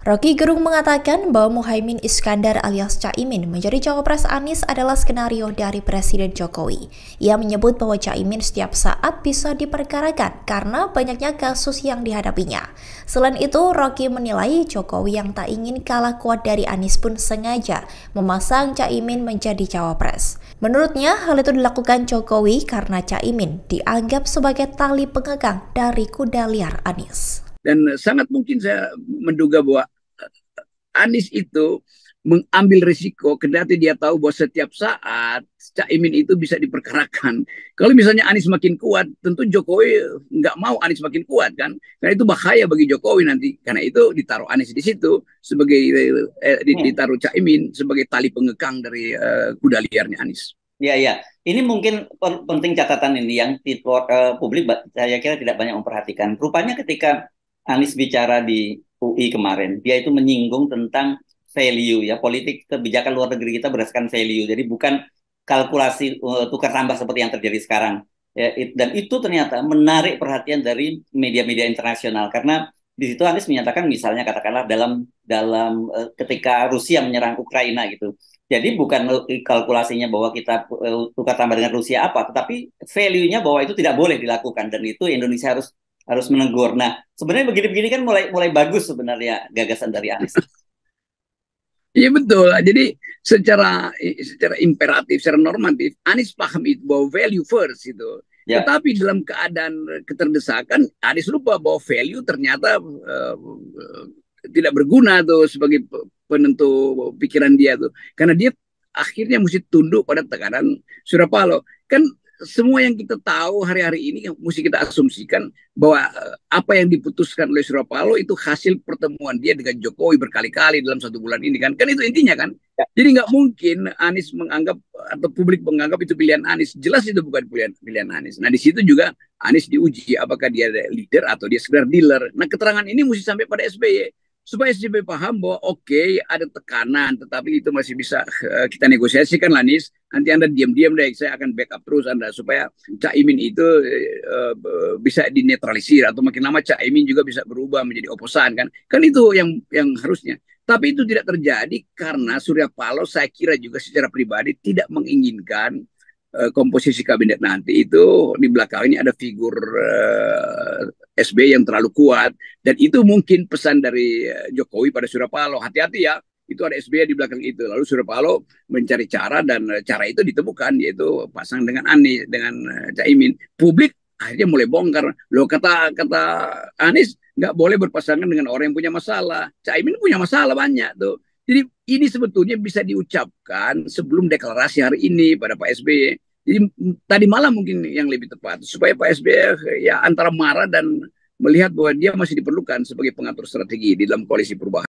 Rocky Gerung mengatakan bahwa Muhaimin Iskandar alias Caimin menjadi cawapres Anies adalah skenario dari Presiden Jokowi. Ia menyebut bahwa Caimin setiap saat bisa diperkarakan karena banyaknya kasus yang dihadapinya. Selain itu, Rocky menilai Jokowi yang tak ingin kalah kuat dari Anies pun sengaja memasang Caimin menjadi cawapres. Menurutnya, hal itu dilakukan Jokowi karena Caimin dianggap sebagai tali pengegang dari kuda liar Anies. Dan sangat mungkin saya menduga bahwa Anies itu mengambil risiko kendati dia tahu bahwa setiap saat Caimin itu bisa diperkarakan. Kalau misalnya Anies makin kuat, tentu Jokowi nggak mau Anies makin kuat kan, karena itu bahaya bagi Jokowi nanti. Karena itu ditaruh Anies di situ sebagai ditaruh Caimin sebagai tali pengekang dari kuda liarnya Anies. Ya, ya. Ini mungkin penting catatan ini yang publik saya kira tidak banyak memperhatikan. Rupanya ketika Anies bicara di UI kemarin, dia itu menyinggung tentang value ya, politik kebijakan luar negeri kita berdasarkan value. Jadi bukan kalkulasi tukar tambah seperti yang terjadi sekarang. Ya, dan itu ternyata menarik perhatian dari media-media internasional karena di situ Anies menyatakan misalnya katakanlah dalam ketika Rusia menyerang Ukraina gitu. Jadi bukan kalkulasinya bahwa kita tukar tambah dengan Rusia apa, tetapi value-nya bahwa itu tidak boleh dilakukan dan itu Indonesia harus menegur. Nah, sebenarnya begini-begini kan mulai bagus sebenarnya gagasan dari Anies. Iya betul. Jadi secara imperatif, secara normatif, Anies paham itu bahwa value first itu. Ya. Tetapi dalam keadaan keterdesakan, Anies lupa bahwa value ternyata tidak berguna tuh sebagai penentu pikiran dia tuh. Karena dia akhirnya mesti tunduk pada tekanan Surya Paloh. Kan semua yang kita tahu hari-hari ini mesti kita asumsikan bahwa apa yang diputuskan oleh Surya Paloh itu hasil pertemuan dia dengan Jokowi berkali-kali dalam 1 bulan ini kan itu intinya kan. Jadi nggak mungkin Anies menganggap atau publik menganggap itu pilihan Anies. Jelas itu bukan pilihan Anies. Nah di situ juga Anies diuji apakah dia leader atau dia sekedar dealer. Nah keterangan ini mesti sampai pada SBY supaya SBY paham bahwa oke, ada tekanan, tetapi itu masih bisa kita negosiasikan lah Anies. Nanti Anda diam-diam deh, saya akan backup terus Anda supaya Caimin itu bisa dinetralisir atau makin lama Caimin juga bisa berubah menjadi oposan kan. Kan itu yang harusnya. Tapi itu tidak terjadi karena Surya Paloh saya kira juga secara pribadi tidak menginginkan komposisi kabinet nanti itu di belakangnya ada figur SBY yang terlalu kuat dan itu mungkin pesan dari Jokowi pada Surya Paloh, hati-hati ya, itu ada SBY di belakang itu. Lalu Surya Paloh mencari cara dan cara itu ditemukan yaitu pasang dengan Anies dengan Caimin. Publik akhirnya mulai bongkar. Loh kata Anies nggak boleh berpasangan dengan orang yang punya masalah. Caimin punya masalah banyak tuh. Jadi ini sebetulnya bisa diucapkan sebelum deklarasi hari ini pada Pak SBY. Jadi tadi malam mungkin yang lebih tepat supaya Pak SBY ya antara marah dan melihat bahwa dia masih diperlukan sebagai pengatur strategi di dalam koalisi perubahan.